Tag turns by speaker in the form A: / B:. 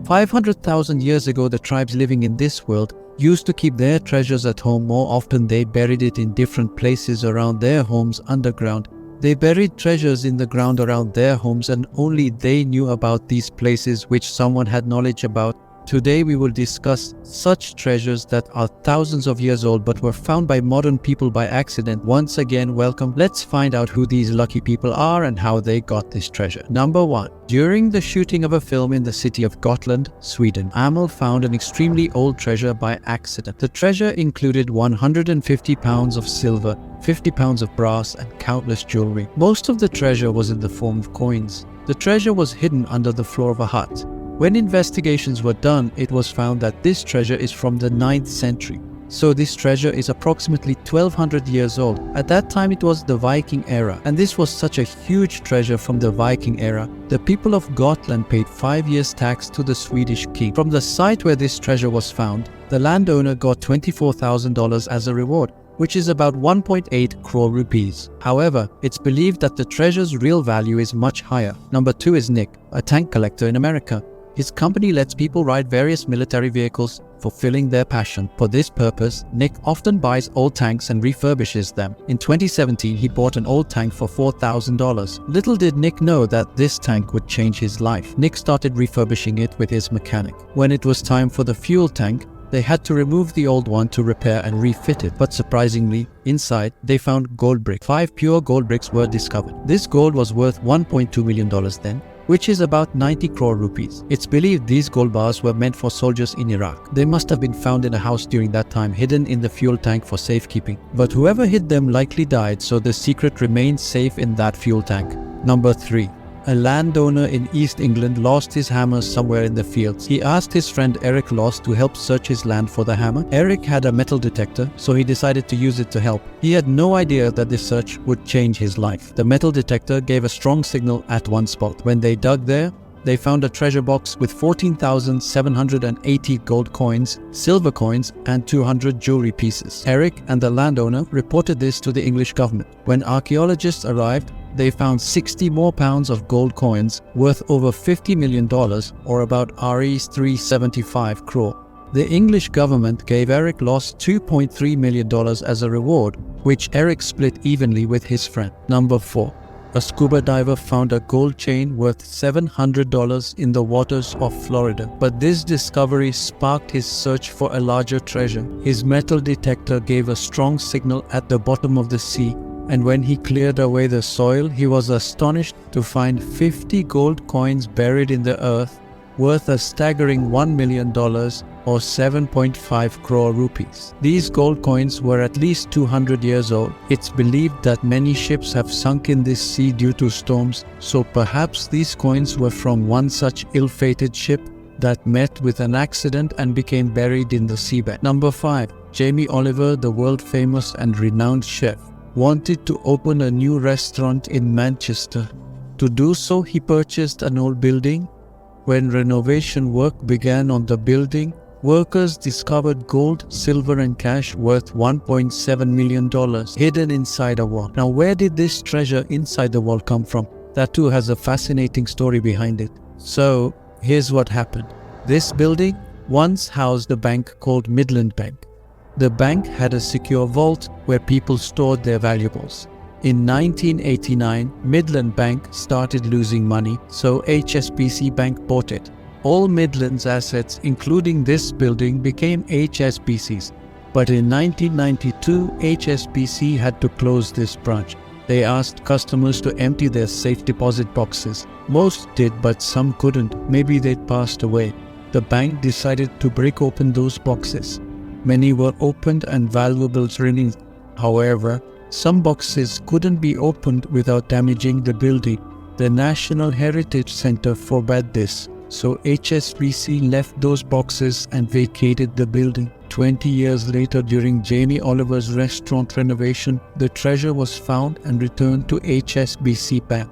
A: 500,000 years ago, the tribes living in this world used to keep their treasures at home. More often, they buried it in different places around their homes underground. They buried treasures in the ground around their homes, and only they knew about these places which someone had knowledge about. Today we will discuss such treasures that are thousands of years old but were found by modern people by accident. Once again, welcome. Let's find out who these lucky people are and how they got this treasure. Number 1. During the shooting of a film in the city of Gotland, Sweden, Amel found an extremely old treasure by accident. The treasure included 150 pounds of silver, 50 pounds of brass, and countless jewelry. Most of the treasure was in the form of coins. The treasure was hidden under the floor of a hut. When investigations were done, it was found that this treasure is from the 9th century. So this treasure is approximately 1200 years old. At that time it was the Viking era, and this was such a huge treasure from the Viking era. The people of Gotland paid 5 years tax to the Swedish king. From the site where this treasure was found, the landowner got $24,000 as a reward, which is about 1.8 crore rupees. However, it's believed that the treasure's real value is much higher. Number 2 is Nick, a tank collector in America. His company lets people ride various military vehicles, fulfilling their passion. For this purpose, Nick often buys old tanks and refurbishes them. In 2017, he bought an old tank for $4,000. Little did Nick know that this tank would change his life. Nick started refurbishing it with his mechanic. When it was time for the fuel tank, they had to remove the old one to repair and refit it. But surprisingly, inside, they found gold bricks. 5 pure gold bricks were discovered. This gold was worth $1.2 million then, which is about 90 crore rupees. It's believed these gold bars were meant for soldiers in Iraq. They must have been found in a house during that time, hidden in the fuel tank for safekeeping. But whoever hid them likely died, so the secret remains safe in that fuel tank. Number 3. A landowner in East England lost his hammer somewhere in the fields. He asked his friend Eric Loss to help search his land for the hammer. Eric had a metal detector, so he decided to use it to help. He had no idea that this search would change his life. The metal detector gave a strong signal at one spot. When they dug there, they found a treasure box with 14,780 gold coins, silver coins, and 200 jewelry pieces. Eric and the landowner reported this to the English government. When archaeologists arrived, they found 60 more pounds of gold coins worth over $50 million, or about Rs 375 crore. The English government gave Eric Loss $2.3 million as a reward, which Eric split evenly with his friend. Number 4. A scuba diver found a gold chain worth $700 in the waters of Florida. But this discovery sparked his search for a larger treasure. His metal detector gave a strong signal at the bottom of the sea, and when he cleared away the soil, he was astonished to find 50 gold coins buried in the earth, worth a staggering $1 million or 7.5 crore rupees. These gold coins were at least 200 years old. It's believed that many ships have sunk in this sea due to storms, so perhaps these coins were from one such ill-fated ship that met with an accident and became buried in the seabed. Number 5. Jamie Oliver, the world-famous and renowned chef, wanted to open a new restaurant in Manchester. To do so, he purchased an old building. When renovation work began on the building, workers discovered gold, silver, and cash worth $1.7 million hidden inside a wall. Now, where did this treasure inside the wall come from? That too has a fascinating story behind it. So, here's what happened. This building once housed a bank called Midland Bank. The bank had a secure vault where people stored their valuables. In 1989, Midland Bank started losing money, so HSBC Bank bought it. All Midland's assets, including this building, became HSBC's. But in 1992, HSBC had to close this branch. They asked customers to empty their safe deposit boxes. Most did, but some couldn't. Maybe they'd passed away. The bank decided to break open those boxes. Many were opened and valuables released. However, some boxes couldn't be opened without damaging the building. The National Heritage Center forbade this, so HSBC left those boxes and vacated the building. 20 years later, during Jamie Oliver's restaurant renovation, the treasure was found and returned to HSBC Bank.